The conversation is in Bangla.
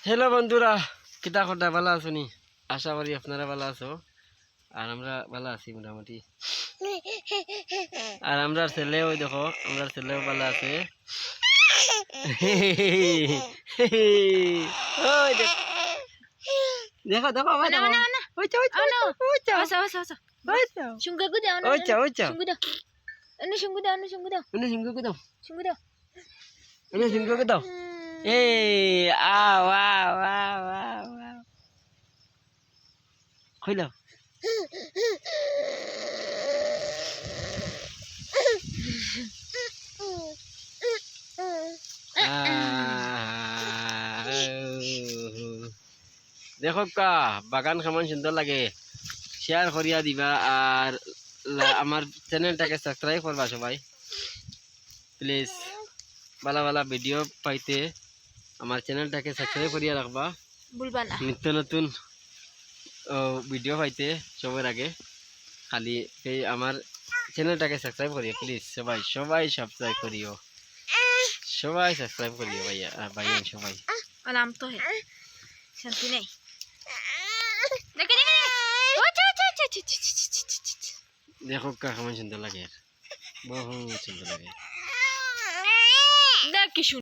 হ্যালো বন্ধুরা, কিতা করতে ভালো আছো নি? আশা করি আপনারা ভালো আছো। আর আমরা ভালো আছি মোটামুটি। আর আমরা ছেলে ওই দেখো, আমরা ছেলেও ভালো আছে। ওই দেখো দেখো ভাই দেখো। ওইটা ওইটা ওইটা ওইটা Sungguh dah, ওইটা ওইটা sungguh dah. Sungguh dah, sungguh dah, উনি সিংহ কে দাও, sungguh dah. উনি সিংহ কে দাও। এই আ ওয়া ওয়া ওয়া ওয়া কইলো দেখো কা বাগান কেমন সুন্দর লাগে। শেয়ার করিয়া দিবা আর আমার চ্যানেলটাকে সাবস্ক্রাইব করবা সবাই প্লিজ। ভালো ভালো ভিডিও পাইতে আমার চ্যানেলটাকে সাবস্ক্রাইব করিয়া রাখবা। Bulbana. নিত্য নতুন ভিডিও পাইতে সবার আগে খালি এই আমার চ্যানেলটাকে সাবস্ক্রাইব করিও প্লিজ। সবাই সবাই সাবস্ক্রাইব করিও, সবাই সাবস্ক্রাইব করিও ভাইয়া ভাইয়া সবাই। Alam tu है. Shanti नहीं. देखे देखे. দেখো কা কেমন সুন্দর লাগে, বহুত সুন্দর লাগে। देख किशु.